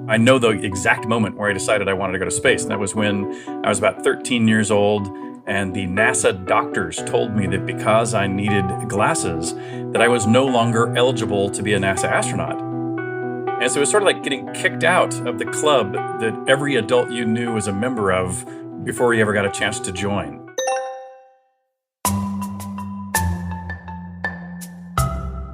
I know the exact moment where I decided I wanted to go to space, and that was when I was about 13 years old, and the NASA doctors told me that because I needed glasses, that I was no longer eligible to be a NASA astronaut. And so it was sort of like getting kicked out of the club that every adult you knew was a member of before you ever got a chance to join.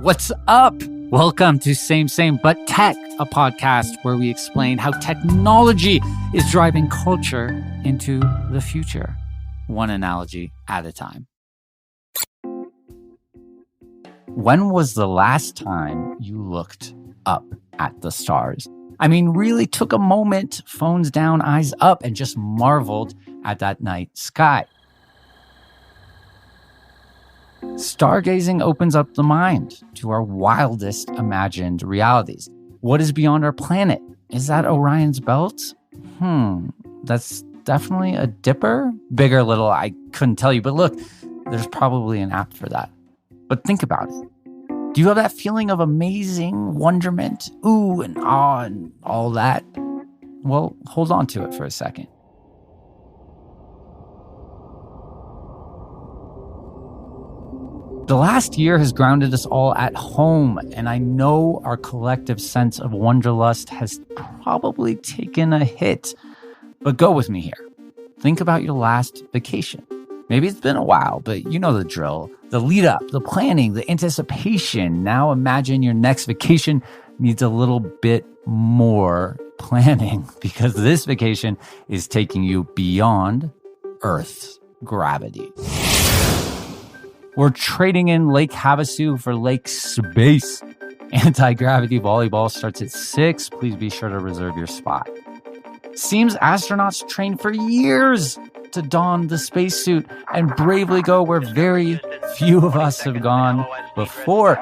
What's up? Welcome to Same But Tech, a podcast where we explain how technology is driving culture into the future, one analogy at a time. When was the last time you looked up at the stars? I mean, really took a moment, phones down, eyes up, and just marveled at that night sky. Stargazing opens up the mind to our wildest imagined realities. What is beyond our planet? Is that Orion's belt? That's definitely a dipper. Big or little, I couldn't tell you. But look, there's probably an app for that. But think about it. Do you have that feeling of amazing wonderment, ooh and ah and all that? Well, hold on to it for a second. The last year has grounded us all at home, and I know our collective sense of wanderlust has probably taken a hit. But go with me here. Think about your last vacation. Maybe it's been a while, but you know the drill. The lead up, the planning, the anticipation. Now imagine your next vacation needs a little bit more planning because this vacation is taking you beyond Earth's gravity. We're trading in Lake Havasu for Lake Space. Anti-gravity volleyball starts at 6. Please be sure to reserve your spot. Seems astronauts trained for years to don the spacesuit and bravely go where very few of us have gone before.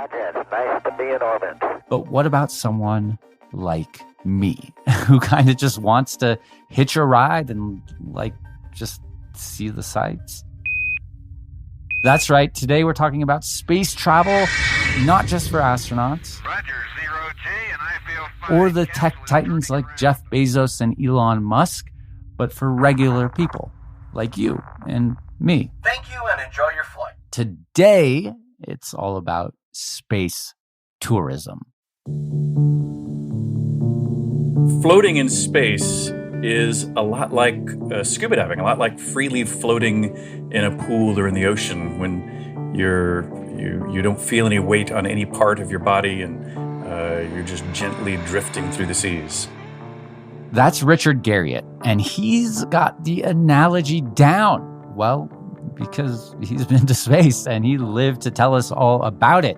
But what about someone like me, who kind of just wants to hitch a ride and just see the sights? That's right. Today we're talking about space travel, not just for astronauts or the tech titans like Jeff Bezos and Elon Musk, but for regular people like you and me. Thank you and enjoy your flight. Today, it's all about space tourism. Floating in space is a lot like scuba diving, a lot like freely floating in a pool or in the ocean when you don't feel any weight on any part of your body and you're just gently drifting through the seas. That's Richard Garriott, and he's got the analogy down. Well, because he's been to space and he lived to tell us all about it.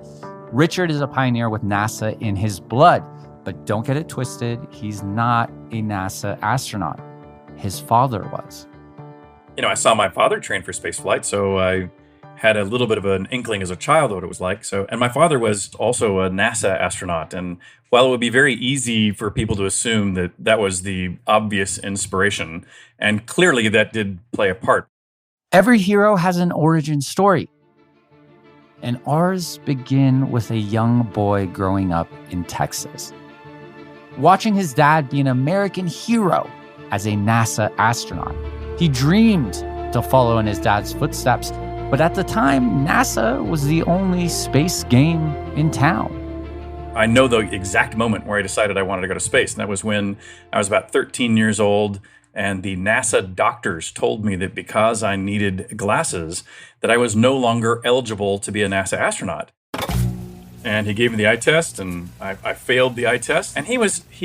Richard is a pioneer with NASA in his blood. But don't get it twisted, he's not a NASA astronaut. His father was. You know, I saw my father train for space flight, so I had a little bit of an inkling as a child of what it was like. And my father was also a NASA astronaut. And while it would be very easy for people to assume that that was the obvious inspiration, and clearly that did play a part. Every hero has an origin story. And ours begin with a young boy growing up in Texas, watching his dad be an American hero as a NASA astronaut. He dreamed to follow in his dad's footsteps, but at the time, NASA was the only space game in town. I know the exact moment where I decided I wanted to go to space, and that was when I was about 13 years old, and the NASA doctors told me that because I needed glasses, that I was no longer eligible to be a NASA astronaut. And he gave me the eye test, and I failed the eye test. And he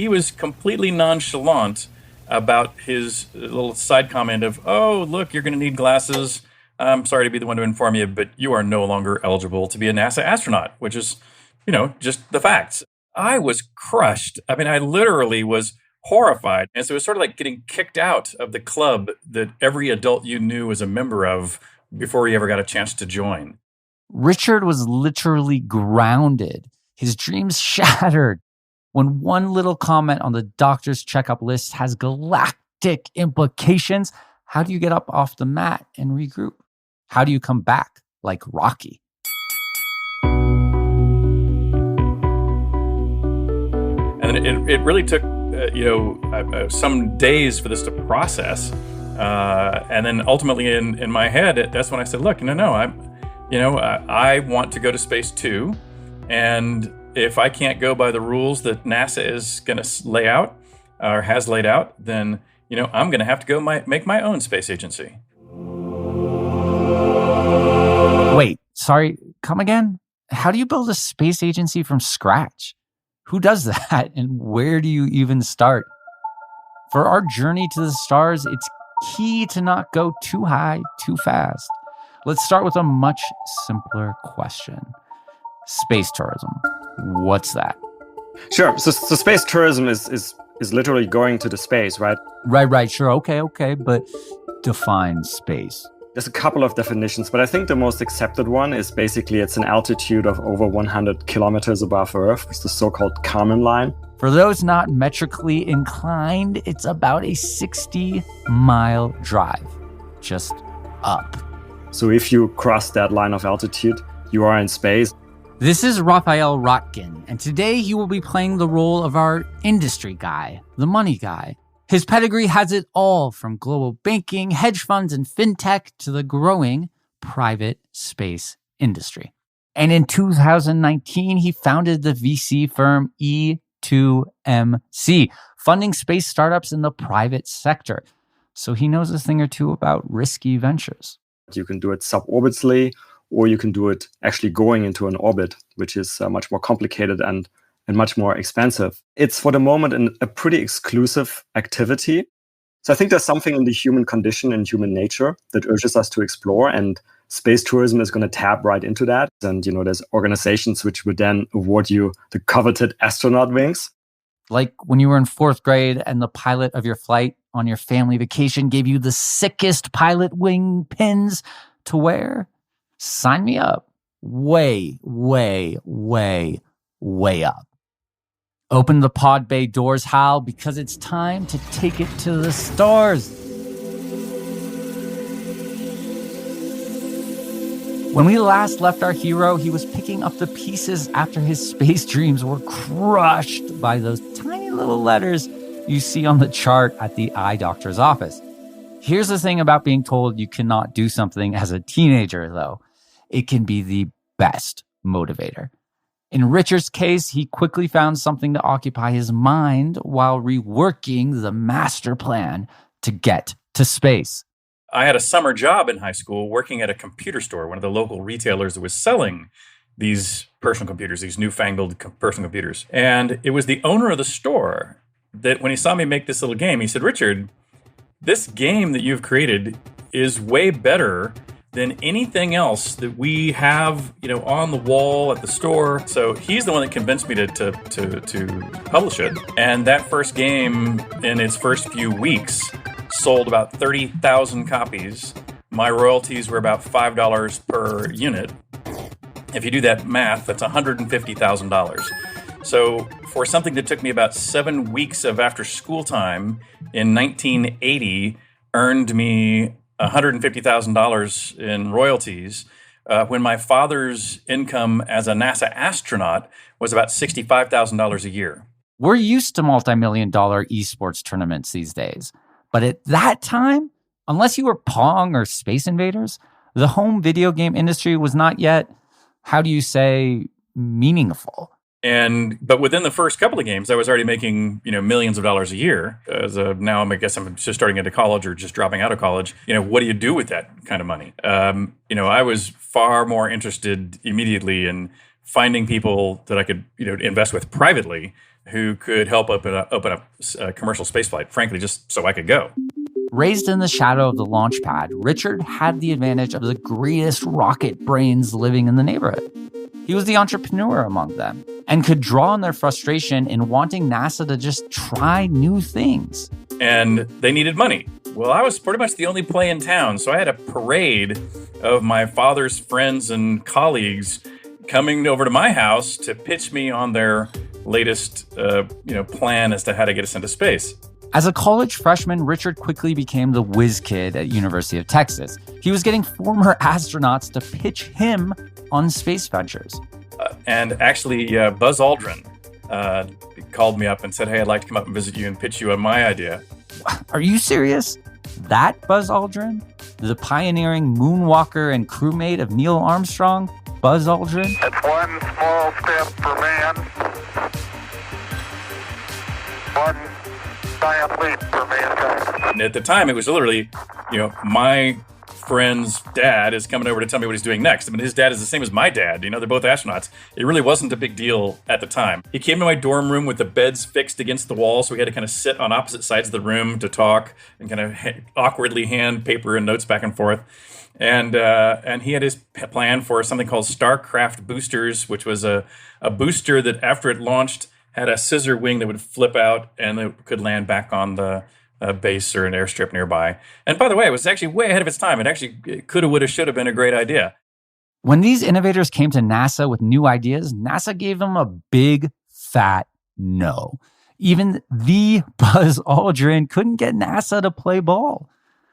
was completely nonchalant about his little side comment of, "Oh, look, you're going to need glasses. I'm sorry to be the one to inform you, but you are no longer eligible to be a NASA astronaut," which is, just the facts. I was crushed. I mean, I literally was horrified. And so it was sort of like getting kicked out of the club that every adult you knew was a member of before you ever got a chance to join. Richard was literally grounded, his dreams shattered, when one little comment on the doctor's checkup list has galactic implications. How do you get up off the mat and regroup? How do you come back like Rocky? And it really took some days for this to process. And then ultimately in my head, that's when I said, look, I want to go to space too. And if I can't go by the rules that NASA is going to lay out or has laid out, then, I'm going to have to go make my own space agency. Wait, sorry, come again? How do you build a space agency from scratch? Who does that, and where do you even start? For our journey to the stars, it's key to not go too high, too fast. Let's start with a much simpler question. Space tourism. What's that? Sure. So space tourism is literally going to the space, right? Right. Sure. Okay. But define space. There's a couple of definitions, but I think the most accepted one is basically it's an altitude of over 100 kilometers above Earth. It's the so-called Kármán line. For those not metrically inclined, it's about a 60-mile drive, just up. So if you cross that line of altitude, you are in space. This is Raphael Rotkin, and today he will be playing the role of our industry guy, the money guy. His pedigree has it all from global banking, hedge funds, and fintech to the growing private space industry. And in 2019, he founded the VC firm E2MC, funding space startups in the private sector. So he knows a thing or two about risky ventures. You can do it suborbitally, or you can do it actually going into an orbit, which is much more complicated and much more expensive. It's for the moment a pretty exclusive activity. So I think there's something in the human condition and human nature that urges us to explore, and space tourism is going to tap right into that. And, there's organizations which would then award you the coveted astronaut wings. Like when you were in 4th grade and the pilot of your flight on your family vacation gave you the sickest pilot wing pins to wear. Sign me up. Way up. Open the pod bay doors, Hal, because it's time to take it to the stars. When we last left our hero, he was picking up the pieces after his space dreams were crushed by those tiny little letters you see on the chart at the eye doctor's office. Here's the thing about being told you cannot do something as a teenager, though. It can be the best motivator. In Richard's case, he quickly found something to occupy his mind while reworking the master plan to get to space. I had a summer job in high school working at a computer store, one of the local retailers that was selling these personal computers, these newfangled personal computers. And it was the owner of the store that when he saw me make this little game, he said, Richard, this game that you've created is way better than anything else that we have, on the wall at the store. So he's the one that convinced me to publish it. And that first game, in its first few weeks, sold about 30,000 copies. My royalties were about $5 per unit. If you do that math, that's $150,000. So for something that took me about 7 weeks of after school time in 1980, earned me $150,000 in royalties, when my father's income as a NASA astronaut was about $65,000 a year. We're used to multi-million-dollar esports tournaments these days. But at that time, unless you were Pong or Space Invaders, the home video game industry was not yet, meaningful. But within the first couple of games, I was already making, millions of dollars a year. Now I guess I'm just starting into college or just dropping out of college. What do you do with that kind of money? I was far more interested immediately in finding people that I could, invest with privately who could help open up a commercial spaceflight, frankly, just so I could go. Raised in the shadow of the launch pad, Richard had the advantage of the greatest rocket brains living in the neighborhood. He was the entrepreneur among them and could draw on their frustration in wanting NASA to just try new things. And they needed money. Well, I was pretty much the only play in town, so I had a parade of my father's friends and colleagues coming over to my house to pitch me on their latest plan as to how to get us into space. As a college freshman, Richard quickly became the whiz kid at University of Texas. He was getting former astronauts to pitch him on space ventures. And actually, Buzz Aldrin called me up and said, hey, I'd like to come up and visit you and pitch you on my idea. Are you serious? That Buzz Aldrin? The pioneering moonwalker and crewmate of Neil Armstrong, Buzz Aldrin? It's one small step for man, one giant leap for mankind. And at the time, it was literally, my friend's dad is coming over to tell me what he's doing next. I mean, his dad is the same as my dad. They're both astronauts. It really wasn't a big deal at the time. He came to my dorm room with the beds fixed against the wall, so we had to kind of sit on opposite sides of the room to talk and kind of awkwardly hand paper and notes back and forth. And he had his plan for something called Starcraft boosters, which was a booster that after it launched had a scissor wing that would flip out and it could land back on the base or an airstrip nearby. And by the way, it was actually way ahead of its time. It actually coulda, woulda, shoulda been a great idea. When these innovators came to NASA with new ideas, NASA gave them a big, fat no. Even the Buzz Aldrin couldn't get NASA to play ball.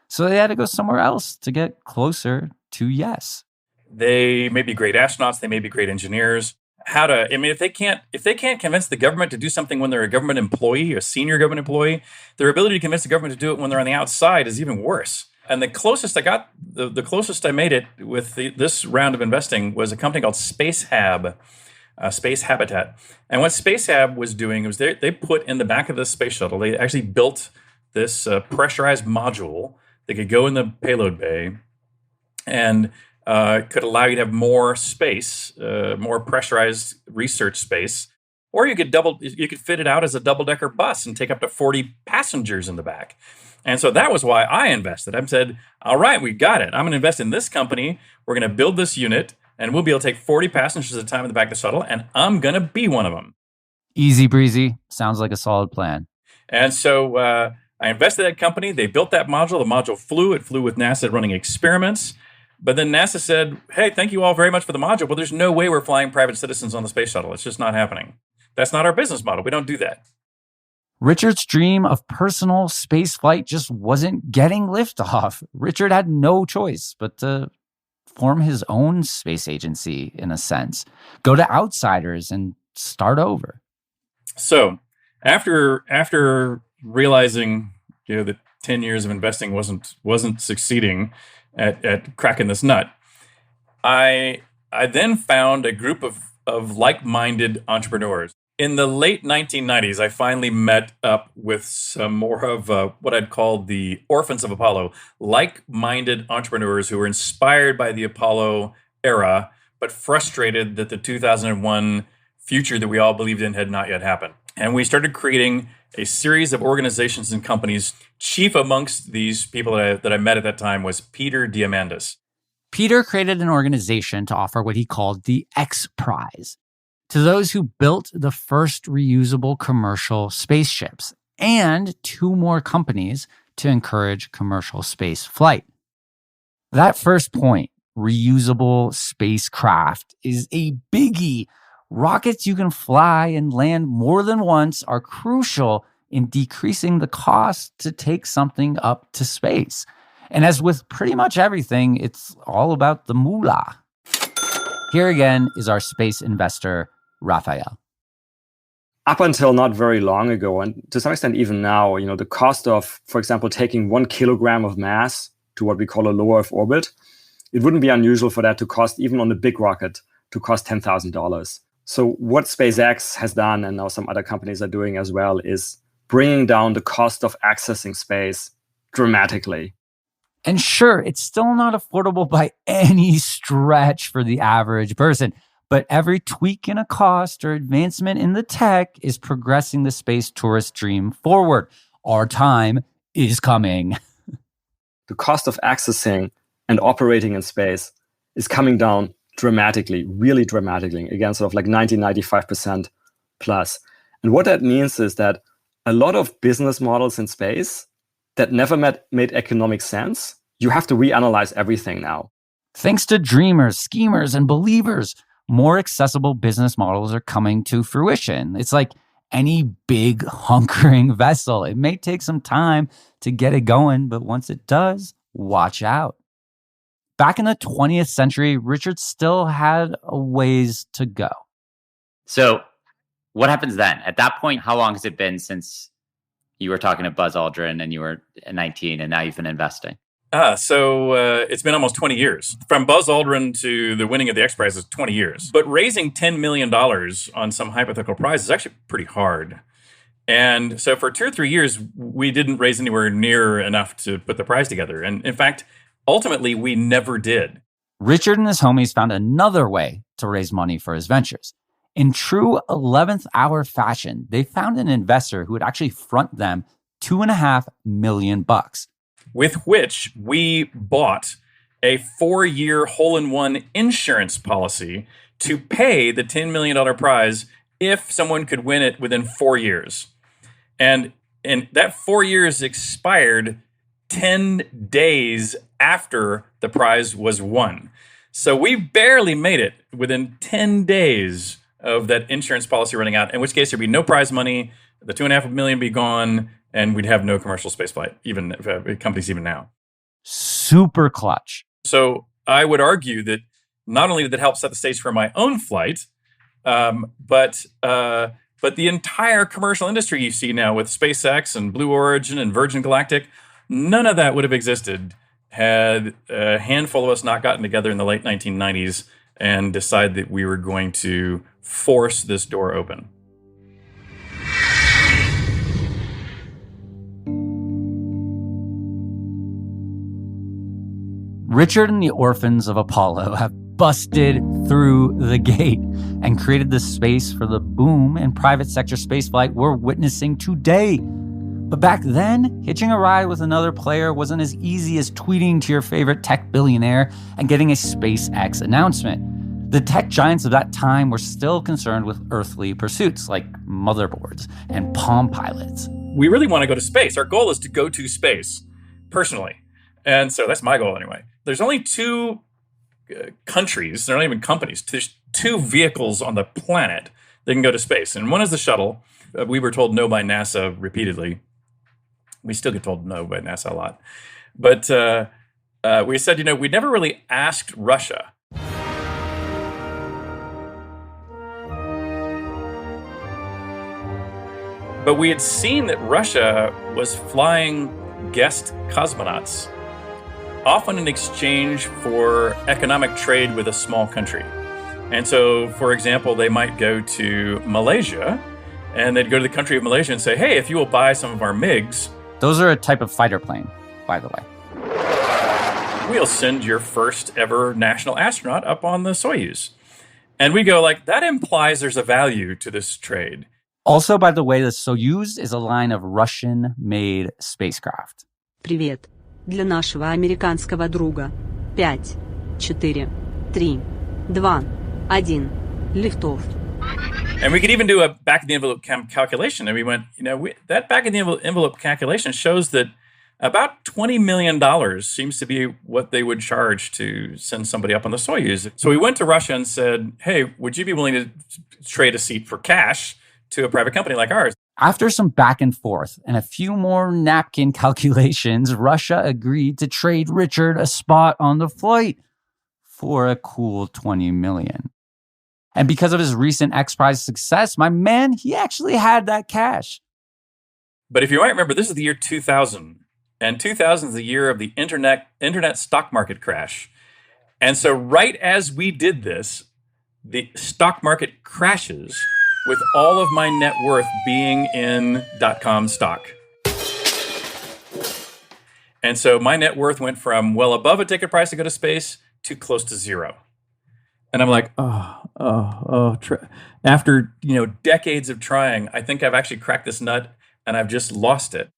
So they had to go somewhere else to get closer to yes. They may be great astronauts. They may be great engineers. If they can't convince the government to do something when they're a government employee, a senior government employee, their ability to convince the government to do it when they're on the outside is even worse. And the closest I got, the closest I made it with this round of investing was a company called Space Habitat. And what Space Hab was doing was they put in the back of the space shuttle, they actually built this pressurized module that could go in the payload bay and could allow you to have more space, more pressurized research space, or you could fit it out as a double-decker bus and take up to 40 passengers in the back. And so that was why I invested. I said, all right, we got it. I'm going to invest in this company. We're going to build this unit, and we'll be able to take 40 passengers at a time in the back of the shuttle, and I'm going to be one of them. Easy breezy. Sounds like a solid plan. And so I invested in that company. They built that module. The module flew. It flew with NASA running experiments. But then NASA said, hey, thank you all very much for the module, but there's no way we're flying private citizens on the space shuttle. It's just not happening. That's not our business model. We don't do that. Richard's dream of personal space flight just wasn't getting liftoff. Richard had no choice but to form his own space agency, in a sense, go to outsiders and start over. So after realizing that 10 years of investing wasn't succeeding at cracking this nut, I then found a group of like-minded entrepreneurs. In the late 1990s, I finally met up with some more of what I'd call the orphans of Apollo, like-minded entrepreneurs who were inspired by the Apollo era, but frustrated that the 2001 future that we all believed in had not yet happened. And we started creating a series of organizations and companies. Chief amongst these people that I met at that time was Peter Diamandis. Peter created an organization to offer what he called the X Prize to those who built the first reusable commercial spaceships, and 2 more companies to encourage commercial space flight. That first point, reusable spacecraft, is a biggie. Rockets you can fly and land more than once are crucial in decreasing the cost to take something up to space. And as with pretty much everything, it's all about the moolah. Here again is our space investor, Raphael. Up until not very long ago, and to some extent even now, the cost of, for example, taking 1 kilogram of mass to what we call a low Earth orbit, it wouldn't be unusual for that to cost, even on a big rocket, to cost $10,000. So what SpaceX has done, and now some other companies are doing as well, is bringing down the cost of accessing space dramatically. And sure, it's still not affordable by any stretch for the average person, but every tweak in a cost or advancement in the tech is progressing the space tourist dream forward. Our time is coming. The cost of accessing and operating in space is coming down dramatically, really dramatically, again, sort of like 95% plus. And what that means is that a lot of business models in space that never made economic sense, you have to reanalyze everything now. Thanks to dreamers, schemers, and believers, more accessible business models are coming to fruition. It's like any big hunkering vessel. It may take some time to get it going, but once it does, watch out. Back in the 20th century, Richard still had a ways to go. So What happens then? At that point, how long has it been since you were talking to Buzz Aldrin and you were 19 and now you've been investing? So it's been almost 20 years. From Buzz Aldrin to the winning of the X Prize is 20 years. But raising $10 million on some hypothetical prize is actually pretty hard. And so for 2 or 3 years, we didn't raise anywhere near enough to put the prize together. And in fact, ultimately, we never did. Richard and his homies found another way to raise money for his ventures. In true 11th hour fashion, they found an investor who would actually front them $2.5 million, with which we bought a 4-year hole-in-one insurance policy to pay the $10 million prize if someone could win it within 4 years. And that 4 years expired 10 days after the prize was won. So we barely made it within 10 days of that insurance policy running out, in which case there'd be no prize money, the $2.5 million be gone, and we'd have no commercial spaceflight, even companies even now. Super clutch. So I would argue that not only did it help set the stage for my own flight, but the entire commercial industry you see now with SpaceX and Blue Origin and Virgin Galactic, none of that would have existed had a handful of us not gotten together in the late 1990s and decided that we were going to force this door open. Richard and the orphans of Apollo have busted through the gate and created the space for the boom in private sector spaceflight we're witnessing today. But back then, hitching a ride with another player wasn't as easy as tweeting to your favorite tech billionaire and getting a SpaceX announcement. The tech giants of that time were still concerned with earthly pursuits like motherboards and Palm Pilots. We really want to go to space. Our goal is to go to space, personally. And so that's my goal anyway. There's only two countries, they're not even companies, there's two vehicles on the planet that can go to space. And one is the shuttle. We were told no by NASA repeatedly. We still get told no by NASA a lot. But we said, we never really asked Russia. But we had seen that Russia was flying guest cosmonauts, often in exchange for economic trade with a small country. And so, for example, they might go to Malaysia, and they'd go to the country of Malaysia and say, hey, if you will buy some of our MiGs. Those are a type of fighter plane, by the way. We'll send your first ever national astronaut up on the Soyuz. And we go that implies there's a value to this trade. Also, by the way, the Soyuz is a line of Russian-made spacecraft. Привет. Для нашего американского друга. 5, 4, 3, 2, 1. Liftoff. And we could even do a back-of-the-envelope calculation. And we went, that back-of-the-envelope calculation shows that about $20 million seems to be what they would charge to send somebody up on the Soyuz. So we went to Russia and said, hey, would you be willing to trade a seat for cash to a private company like ours? After some back and forth and a few more napkin calculations, Russia agreed to trade Richard a spot on the flight for a cool $20 million. And because of his recent X Prize success, my man, he actually had that cash. But if you might remember, this is the year 2000. And 2000 is the year of the internet stock market crash. And so right as we did this, the stock market crashes with all of my net worth being in .com stock. And so my net worth went from well above a ticket price to go to space to close to zero. And I'm like, after decades of trying, I think I've actually cracked this nut and I've just lost it.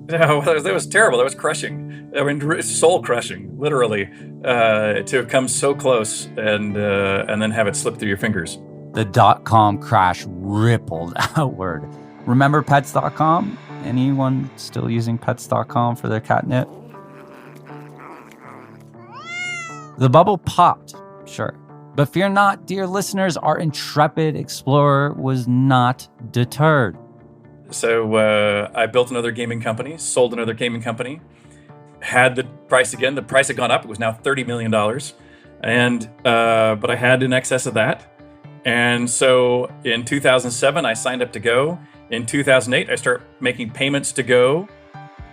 That was terrible. That was crushing. I mean, soul crushing, literally, to have come so close and then have it slip through your fingers. The .com crash rippled outward. Remember pets.com? Anyone still using pets.com for their catnip? The bubble popped, sure. But fear not, dear listeners, our intrepid explorer was not deterred. So I built another gaming company, sold another gaming company, had the price again. The price had gone up. It was now $30 million. But I had in excess of that. And so in 2007, I signed up to go. In 2008, I start making payments to go.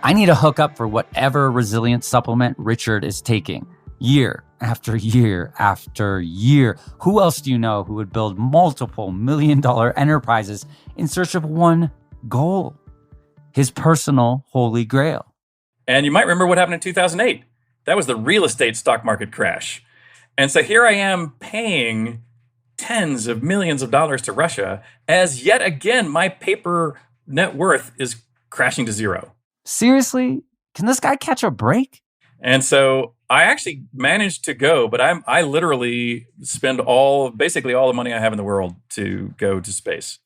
I need a hookup for whatever resilience supplement Richard is taking. Year after year after year. Who else do you know who would build multiple million-dollar enterprises in search of one goal? His personal holy grail. And you might remember what happened in 2008. That was the real estate stock market crash. And so here I am paying tens of millions of dollars to Russia as yet again my paper net worth is crashing to zero. Seriously? Can this guy catch a break? And so I actually managed to go, but I literally spend basically all the money I have in the world to go to space.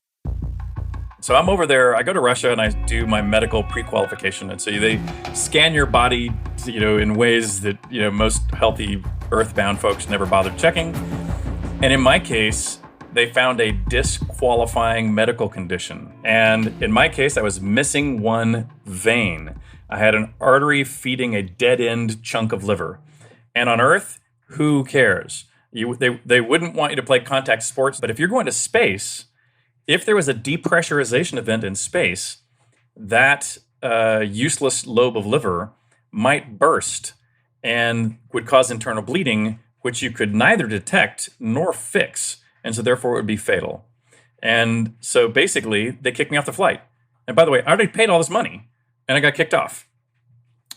So I'm over there, I go to Russia and I do my medical pre-qualification. And so they scan your body, in ways that, most healthy earthbound folks never bothered checking. And in my case, they found a disqualifying medical condition. And in my case, I was missing one vein. I had an artery feeding a dead-end chunk of liver. And on Earth, who cares? They wouldn't want you to play contact sports, but if you're going to space, if there was a depressurization event in space, that useless lobe of liver might burst and would cause internal bleeding, which you could neither detect nor fix. And so therefore it would be fatal. And so basically they kicked me off the flight. And by the way, I already paid all this money and I got kicked off.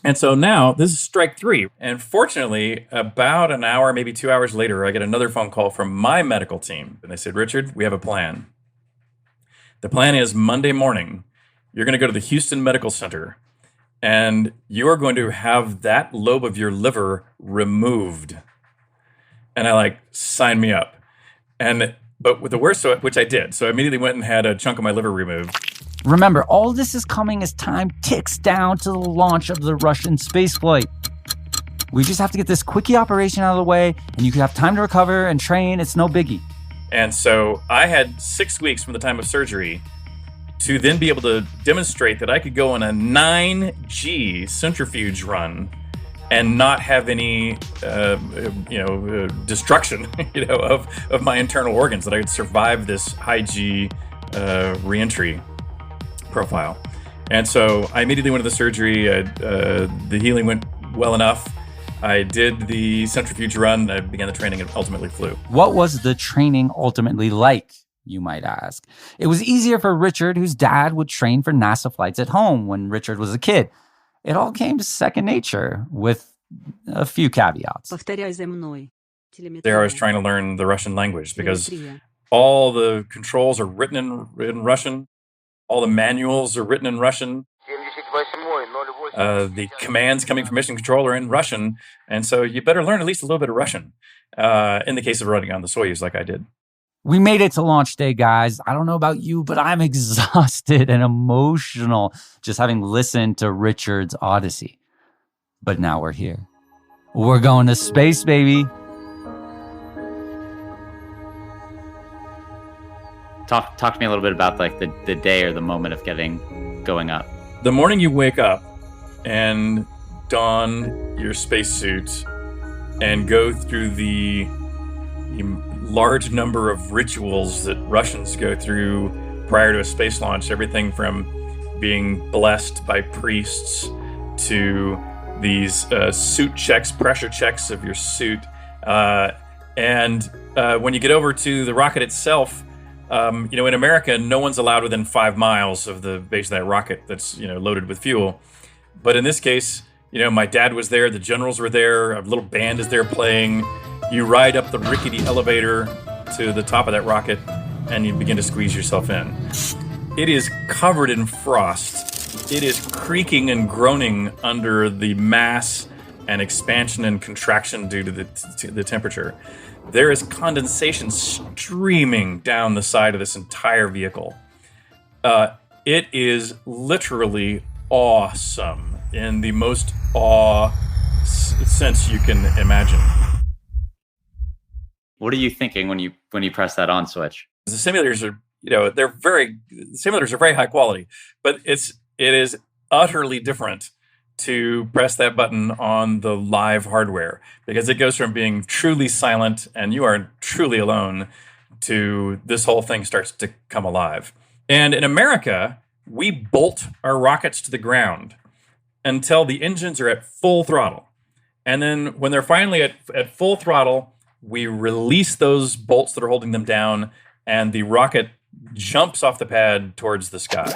And so now this is strike 3. And fortunately, about an hour, maybe 2 hours later, I get another phone call from my medical team. And they said, Richard, we have a plan. The plan is Monday morning, you're going to go to the Houston Medical Center and you are going to have that lobe of your liver removed. And I sign me up. But with the worst, which I did. So I immediately went and had a chunk of my liver removed. Remember, all this is coming as time ticks down to the launch of the Russian spaceflight. We just have to get this quickie operation out of the way, and you can have time to recover and train. It's no biggie. And so I had 6 weeks from the time of surgery to then be able to demonstrate that I could go on a 9G centrifuge run and not have any, destruction, of my internal organs, that I could survive this high G reentry profile. And so I immediately went to the surgery. The healing went well enough. I did the centrifuge run. I began the training and ultimately flew. What was the training ultimately like, you might ask? It was easier for Richard, whose dad would train for NASA flights at home when Richard was a kid. It all came to second nature with a few caveats. There I was trying to learn the Russian language because all the controls are written in Russian. All the manuals are written in Russian. The commands coming from mission control are in Russian. And so you better learn at least a little bit of Russian in the case of running on the Soyuz like I did. We made it to launch day, guys. I don't know about you, but I'm exhausted and emotional just having listened to Richard's Odyssey. But now we're here. We're going to space, baby. Talk to me a little bit about the day or the moment of going up. The morning you wake up and don your spacesuit and go through the large number of rituals that Russians go through prior to a space launch, everything from being blessed by priests to these suit checks, pressure checks of your suit. And when you get over to the rocket itself, in America, no one's allowed within 5 miles of the base of that rocket that's, loaded with fuel. But in this case, my dad was there, the generals were there, a little band is there playing. You ride up the rickety elevator to the top of that rocket and you begin to squeeze yourself in. It is covered in frost. It is creaking and groaning under the mass and expansion and contraction due to the temperature. There is condensation streaming down the side of this entire vehicle. It is literally awesome in the most awe sense you can imagine. What are you thinking when you press that on switch? The simulators are, simulators are very high quality, but it is utterly different to press that button on the live hardware, because it goes from being truly silent and you are truly alone to this whole thing starts to come alive. And in America, we bolt our rockets to the ground until the engines are at full throttle. And then when they're finally at full throttle, we release those bolts that are holding them down, and the rocket jumps off the pad towards the sky.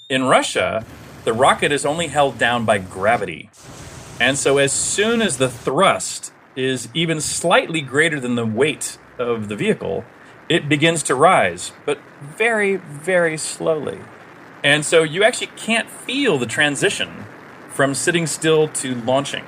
In Russia, the rocket is only held down by gravity. And so as soon as the thrust is even slightly greater than the weight of the vehicle, it begins to rise, but very, very slowly. And so you actually can't feel the transition from sitting still to launching.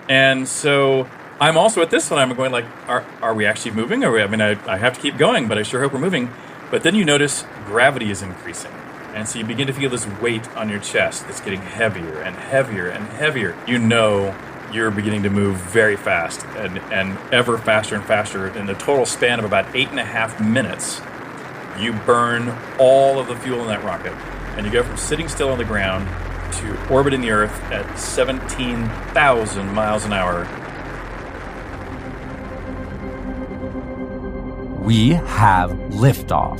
And so I'm also at this one, I'm going like, are we actually moving? I have to keep going, but I sure hope we're moving. But then you notice gravity is increasing. And so you begin to feel this weight on your chest that's getting heavier and heavier and heavier. You know you're beginning to move very fast and ever faster and faster. In the total span of about 8.5 minutes, you burn all of the fuel in that rocket. And you go from sitting still on the ground to orbiting the Earth at 17,000 miles an hour. We have liftoff.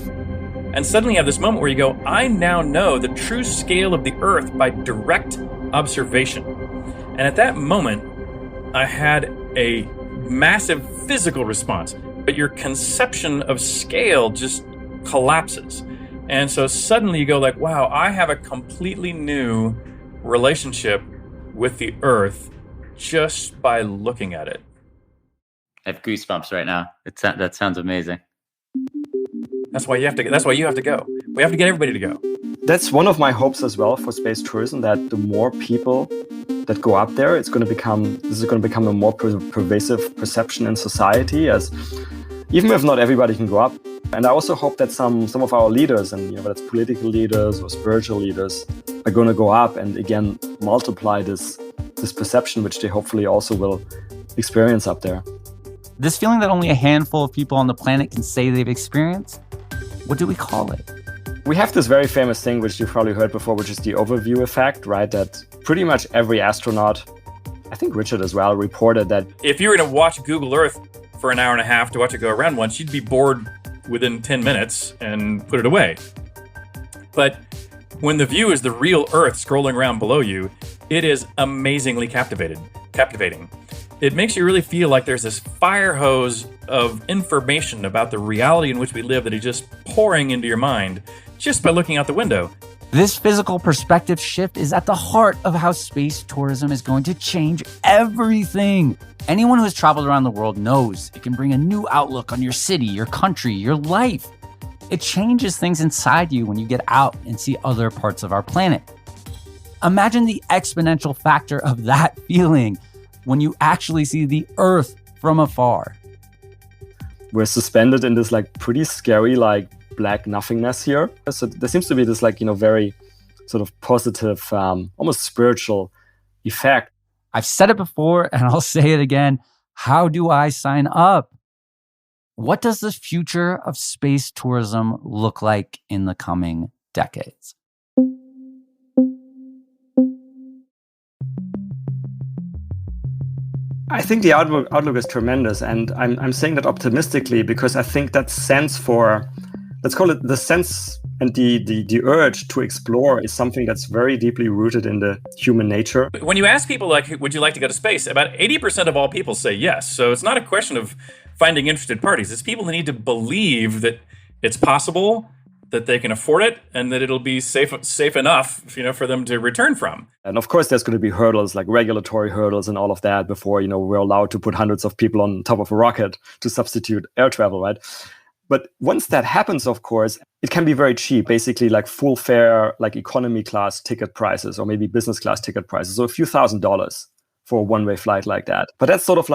And suddenly you have this moment where you go, I now know the true scale of the Earth by direct observation. And at that moment, I had a massive physical response, but your conception of scale just collapses. And so suddenly you go like, wow, I have a completely new relationship with the Earth just by looking at it. I have goosebumps right now. That sounds amazing. That's why you have to go. We have to get everybody to go. That's one of my hopes as well for space tourism, that the more people that go up there, this is going to become a more pervasive perception in society, as even if not everybody can go up. And I also hope that some of our leaders, and whether it's political leaders or spiritual leaders, are going to go up and again multiply this perception, which they hopefully also will experience up there. This feeling that only a handful of people on the planet can say they've experienced, what do we call it? We have this very famous thing, which you've probably heard before, which is the overview effect, right? That pretty much every astronaut, I think Richard as well, reported that if you were to watch Google Earth for an hour and a half to watch it go around once, you'd be bored within 10 minutes and put it away. But when the view is the real Earth scrolling around below you, it is amazingly captivating. It makes you really feel like there's this fire hose of information about the reality in which we live that is just pouring into your mind just by looking out the window. This physical perspective shift is at the heart of how space tourism is going to change everything. Anyone who has traveled around the world knows it can bring a new outlook on your city, your country, your life. It changes things inside you when you get out and see other parts of our planet. Imagine the exponential factor of that feeling when you actually see the Earth from afar. We're suspended in this pretty scary black nothingness here. So there seems to be this very sort of positive, almost spiritual effect. I've said it before and I'll say it again. How do I sign up? What does the future of space tourism look like in the coming decades? I think the outlook is tremendous, and I'm saying that optimistically because I think that sense for, let's call it the sense and the urge to explore is something that's very deeply rooted in the human nature. When you ask people would you like to go to space, about 80% of all people say yes. So it's not a question of finding interested parties. It's people who need to believe that it's possible, that they can afford it, and that it'll be safe enough, for them to return from. And of course, there's going to be hurdles like regulatory hurdles and all of that before, we're allowed to put hundreds of people on top of a rocket to substitute air travel, right? But once that happens, of course, it can be very cheap, basically full fare, economy class ticket prices or maybe business class ticket prices. So a few $1,000s for a one-way flight like that. But that's sort of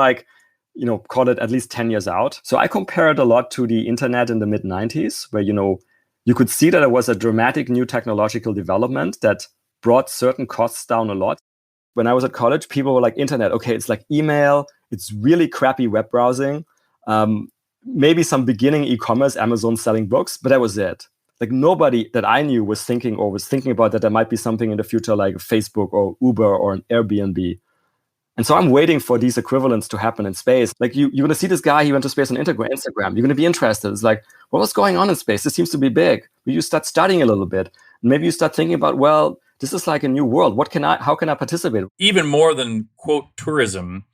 call it at least 10 years out. So I compare it a lot to the internet in the mid-90s where, you could see that there was a dramatic new technological development that brought certain costs down a lot. When I was at college, people were like, internet, okay, it's like email, it's really crappy web browsing, maybe some beginning e-commerce, Amazon selling books, but that was it. Nobody that I knew was thinking about that there might be something in the future like Facebook or Uber or an Airbnb. And so I'm waiting for these equivalents to happen in space. Like you're going to see this guy, he went to space on Instagram. You're going to be interested. It's like, what was going on in space? This seems to be big. You start studying a little bit. Maybe you start thinking about, well, this is like a new world. How can I participate? Even more than, quote, tourism,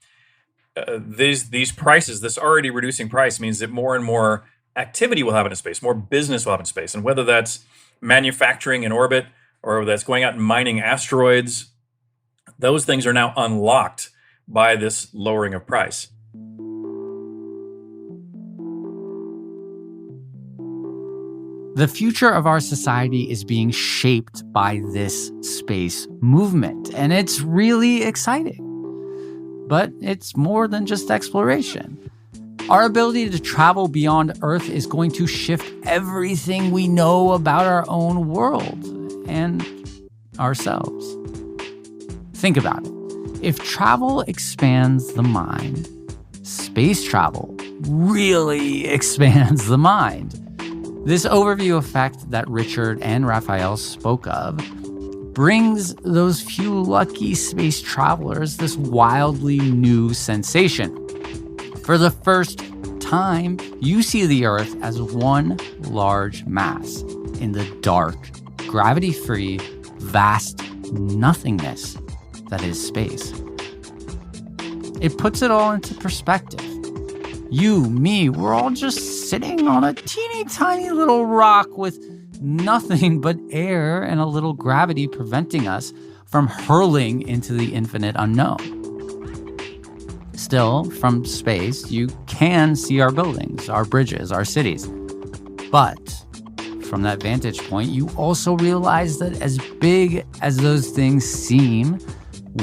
these prices, this already reducing price means that more and more activity will happen in space, more business will happen in space. And whether that's manufacturing in orbit or whether that's going out and mining asteroids, those things are now unlocked by this lowering of price. The future of our society is being shaped by this space movement, and it's really exciting. But it's more than just exploration. Our ability to travel beyond Earth is going to shift everything we know about our own world and ourselves. Think about it. If travel expands the mind, space travel really expands the mind. This overview effect that Richard and Raphael spoke of brings those few lucky space travelers this wildly new sensation. For the first time, you see the Earth as one large mass in the dark, gravity-free, vast nothingness that is space. It puts it all into perspective. You, me, we're all just sitting on a teeny tiny little rock with nothing but air and a little gravity preventing us from hurling into the infinite unknown. Still, from space, you can see our buildings, our bridges, our cities. But from that vantage point, you also realize that as big as those things seem,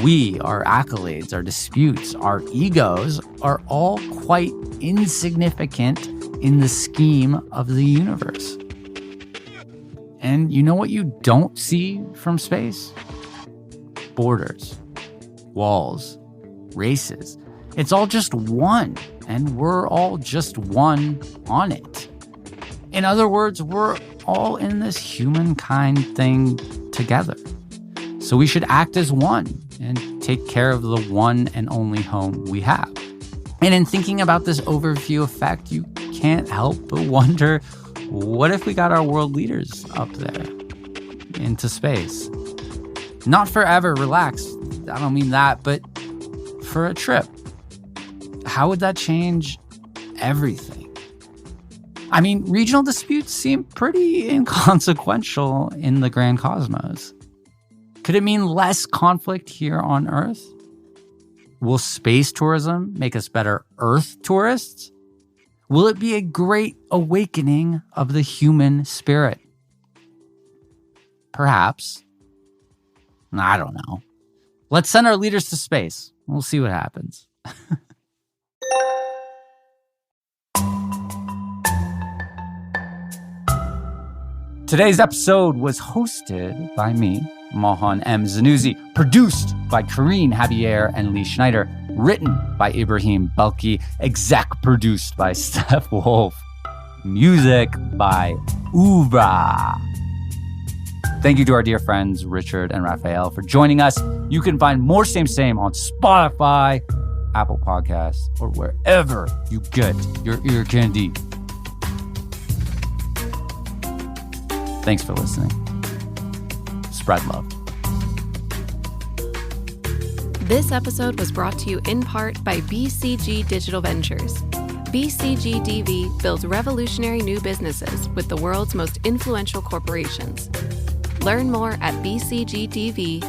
we, our accolades, our disputes, our egos are all quite insignificant in the scheme of the universe. And you know what you don't see from space? Borders, walls, races. It's all just one, and we're all just one on it. In other words, we're all in this humankind thing together. So we should act as one and take care of the one and only home we have. And in thinking about this overview effect, you can't help but wonder, what if we got our world leaders up there into space? Not forever, relax. I don't mean that, but for a trip. How would that change everything? I mean, regional disputes seem pretty inconsequential in the grand cosmos. Could it mean less conflict here on Earth? Will space tourism make us better Earth tourists? Will it be a great awakening of the human spirit? Perhaps. I don't know. Let's send our leaders to space. We'll see what happens. Today's episode was hosted by me, Mohan M. Zanuzzi, produced by Karine Javier and Lee Schneider, written by Ibrahim Balki, exec produced by Steph Wolf, music by Ubra. Thank you to our dear friends Richard and Raphael for joining us. You can find more Same on Spotify, Apple Podcasts, or wherever you get your ear candy. Thanks for listening. Spread love. This episode was brought to you in part by BCG Digital Ventures. BCGDV builds revolutionary new businesses with the world's most influential corporations. Learn more at bcgdv.com.